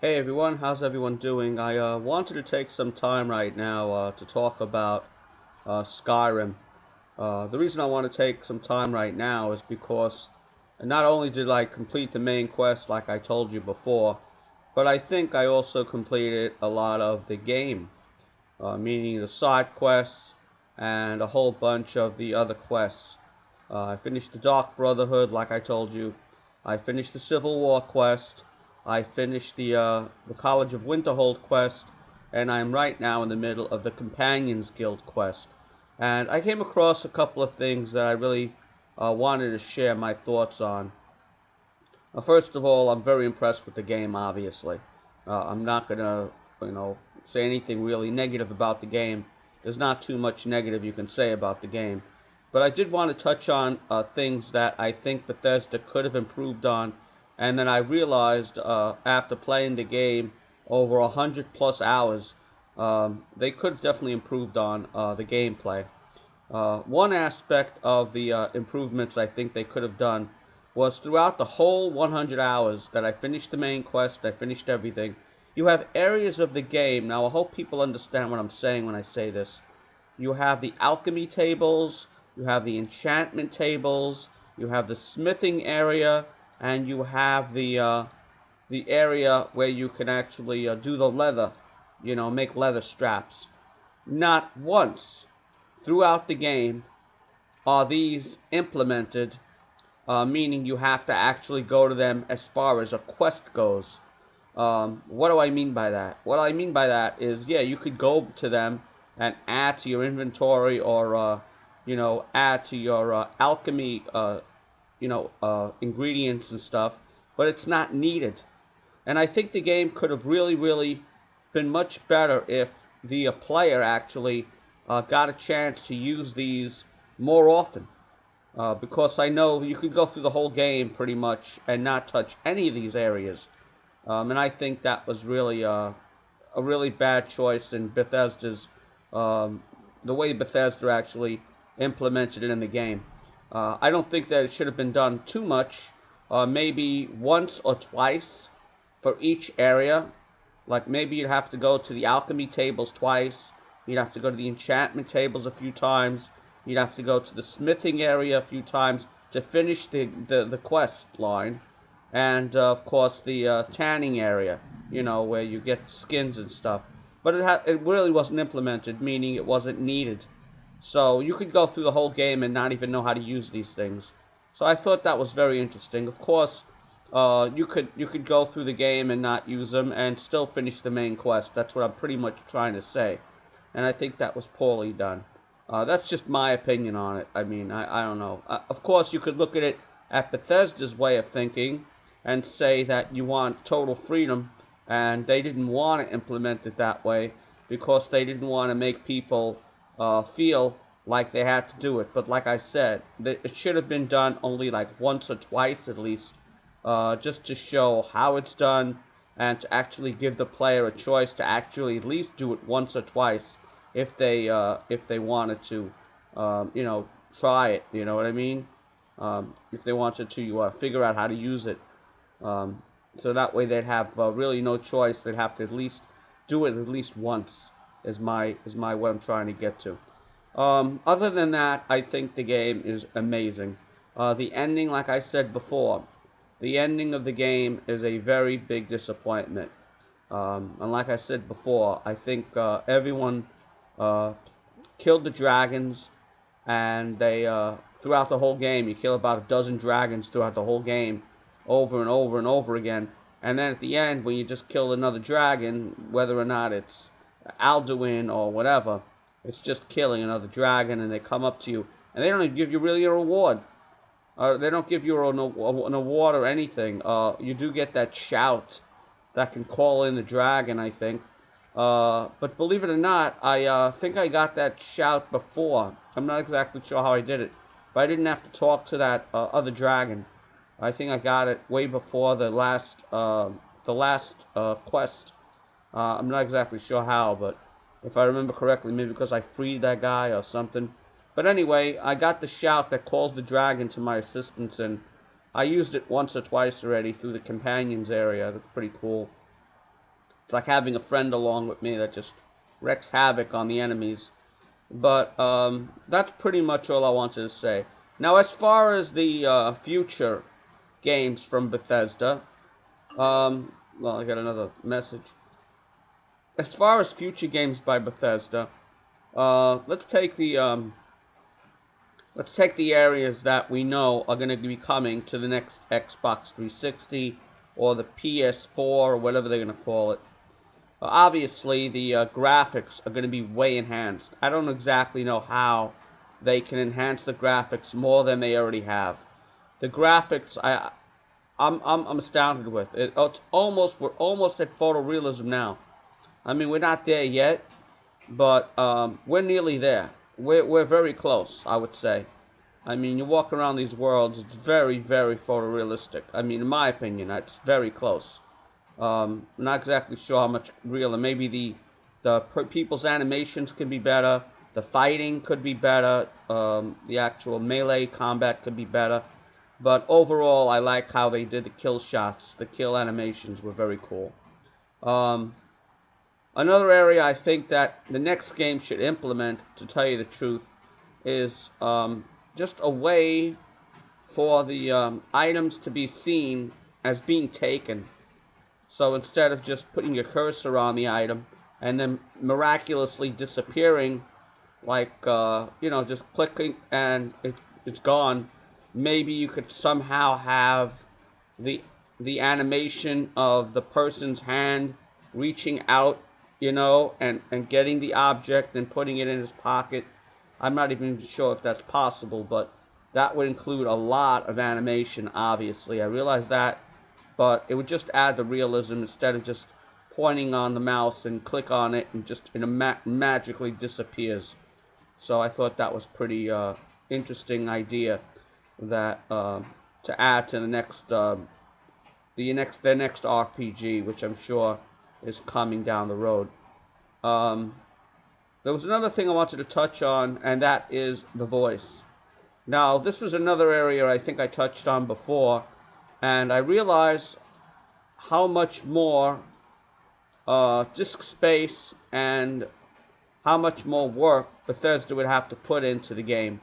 Hey everyone, how's everyone doing? I wanted to take some time right now to talk about Skyrim. The reason I want to take some time right now is because not only did I complete the main quest like I told you before, but I think I also completed a lot of the game, meaning the side quests and a whole bunch of the other quests. I finished the Dark Brotherhood, like I told you. I finished the Civil War quest. I finished the College of Winterhold quest, and I'm right now in the middle of the Companions Guild quest. And I came across a couple of things that I really wanted to share my thoughts on. First of all, I'm very impressed with the game. Obviously, I'm not gonna, you know, say anything really negative about the game. There's not too much negative you can say about the game, but I did want to touch on things that I think Bethesda could have improved on, and then I realized after playing the game over 100 plus hours, they could have definitely improved on the gameplay. One aspect of the improvements I think they could have done was throughout the whole 100 hours that I finished the main quest, I finished everything. You have areas of the game. Now, I hope people understand what I'm saying when I say this. You have the alchemy tables, you have the enchantment tables, you have the smithing area, and you have the area where you can actually do the leather, make leather straps. Not once throughout the game are these implemented, meaning you have to actually go to them as far as a quest goes. What do I mean by that? What I mean by that is, yeah, you could go to them and add to your inventory or, add to your alchemy, ingredients and stuff, but it's not needed. And I think the game could have really, really been much better if the player actually got a chance to use these more often. Because I know you could go through the whole game pretty much and not touch any of these areas. And I think that was really a really bad choice in Bethesda's, the way Bethesda actually implemented it in the game. I don't think that it should have been done too much. Maybe once or twice for each area. Like maybe you'd have to go to the alchemy tables twice. You'd have to go to the enchantment tables a few times. You'd have to go to the smithing area a few times to finish the quest line. And of course the tanning area, where you get skins and stuff. But it really wasn't implemented, meaning it wasn't needed. So you could go through the whole game and not even know how to use these things. So I thought that was very interesting. Of course, you could go through the game and not use them and still finish the main quest. That's what I'm pretty much trying to say, and I think that was poorly done. That's just my opinion on it. I mean, I don't know. Of course, you could look at it at Bethesda's way of thinking and say that you want total freedom, and they didn't want to implement it that way because they didn't want to make people feel like they had to do it. But like I said, it should have been done only like once or twice at least, just to show how it's done and to actually give the player a choice to actually at least do it once or twice if they wanted to, try it. You know what I mean? If they wanted to figure out how to use it, so that way they'd have really no choice. They'd have to at least do it at least once. Is my what I'm trying to get to. Other than that, I think the game is amazing. The ending, like I said before, the ending of the game is a very big disappointment. And like I said before, I think everyone uh, killed the dragons, and they throughout the whole game, you kill about a dozen dragons throughout the whole game, over and over and over again. And then at the end, when you just kill another dragon, whether or not it's Alduin or whatever, it's just killing another dragon, and they come up to you, and they don't even give you really a reward. They don't give you an award or anything. You do get that shout that can call in the dragon, I think. But believe it or not, I think I got that shout before. I'm not exactly sure how I did it, but I didn't have to talk to that other dragon. I think I got it way before the last quest. I'm not exactly sure how, but if I remember correctly, maybe because I freed that guy or something. But anyway, I got the shout that calls the dragon to my assistance, and I used it once or twice already through the companions area. That's pretty cool. It's like having a friend along with me that just wreaks havoc on the enemies. But that's pretty much all I wanted to say. Now, as far as the future games from Bethesda, well, I got another message. As far as future games by Bethesda, let's take the areas that we know are going to be coming to the next Xbox 360 or the PS4 or whatever they're going to call it. Obviously, the graphics are going to be way enhanced. I don't exactly know how they can enhance the graphics more than they already have. The graphics, I'm astounded with. We're almost at photorealism now. I mean, we're not there yet, but we're nearly there. We're very close, I would say. I mean, you walk around these worlds, it's very, very photorealistic. I mean, in my opinion, it's very close. Not exactly sure how much real, and maybe the people's animations could be better. The fighting could be better. The actual melee combat could be better. But overall, I like how they did the kill shots. The kill animations were very cool. Another area I think that the next game should implement, to tell you the truth, is just a way for the items to be seen as being taken. So instead of just putting your cursor on the item and then miraculously disappearing, like, just clicking and it's gone, maybe you could somehow have the animation of the person's hand reaching out, and getting the object and putting it in his pocket. I'm not even sure if that's possible, but that would include a lot of animation, obviously. I realize that. But it would just add the realism instead of just pointing on the mouse and click on it and just magically disappears. So I thought that was pretty interesting idea that to add to the next their next RPG, which I'm sure is coming down the road. There was another thing I wanted to touch on, and that is the voice. Now, this was another area I think I touched on before. And I realize how much more disk space and how much more work Bethesda would have to put into the game.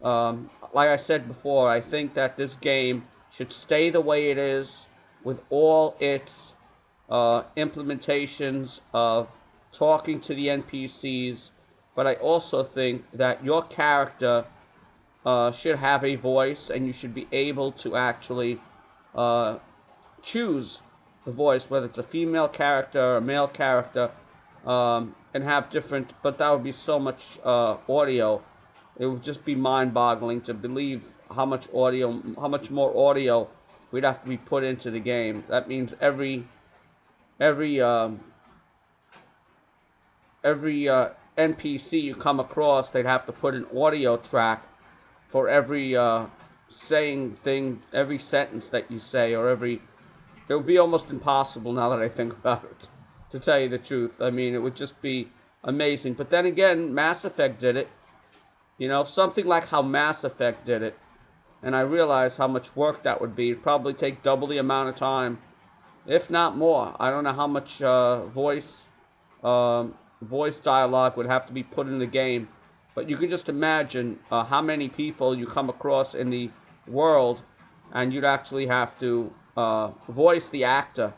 Like I said before, I think that this game should stay the way it is with all its implementations of talking to the NPCs. But I also think that your character should have a voice, and you should be able to actually choose the voice, whether it's a female character or a male character, and have different. But that would be so much audio. It would just be mind-boggling to believe how much more audio we'd have to be put into the game. That means every NPC you come across, they'd have to put an audio track for every saying thing, every sentence that you say, or it would be almost impossible now that I think about it, to tell you the truth. I mean, it would just be amazing. But then again, Mass Effect did it. Something like how Mass Effect did it. And I realize how much work that would be. It'd probably take double the amount of time, if not more. I don't know how much voice dialogue would have to be put in the game. But you can just imagine how many people you come across in the world, and you'd actually have to voice the actor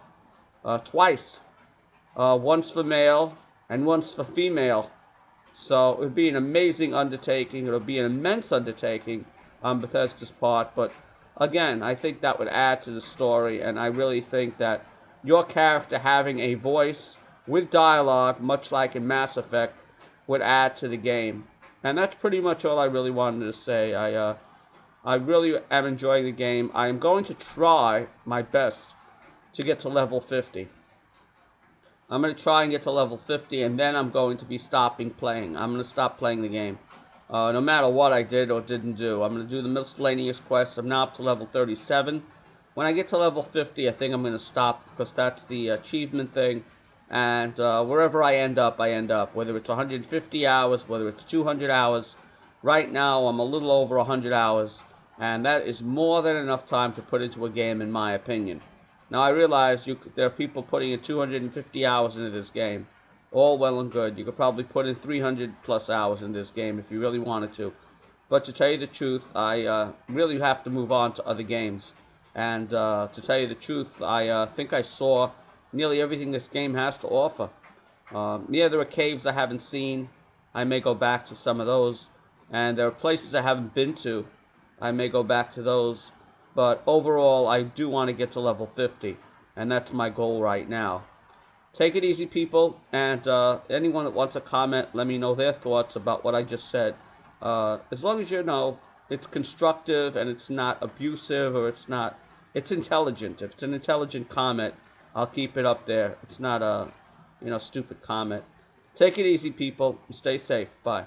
twice. Once for male and once for female. So it would be an amazing undertaking. It would be an immense undertaking on Bethesda's part. But again, I think that would add to the story, and I really think that your character having a voice with dialogue, much like in Mass Effect, would add to the game. And that's pretty much all I really wanted to say. I really am enjoying the game. I am going to try my best to get to level 50. I'm going to try and get to level 50, and then I'm going to be stopping playing. I'm going to stop playing the game. No matter what I did or didn't do. I'm going to do the miscellaneous quests. I'm now up to level 37. When I get to level 50, I think I'm going to stop, because that's the achievement thing. And wherever I end up, whether it's 150 hours, whether it's 200 hours. Right now, I'm a little over 100 hours, and that is more than enough time to put into a game, in my opinion. Now, I realize there are people putting in 250 hours into this game. All well and good. You could probably put in 300 plus hours in this game if you really wanted to. But to tell you the truth, I really have to move on to other games. And to tell you the truth, I think I saw nearly everything this game has to offer. Yeah, there are caves I haven't seen. I may go back to some of those. And there are places I haven't been to. I may go back to those. But overall, I do want to get to level 50. And that's my goal right now. Take it easy, people. And anyone that wants to comment, let me know their thoughts about what I just said. As long as you know it's constructive and it's not abusive or it's intelligent. If it's an intelligent comment, I'll keep it up there. It's not a, stupid comment. Take it easy, people. Stay safe. Bye.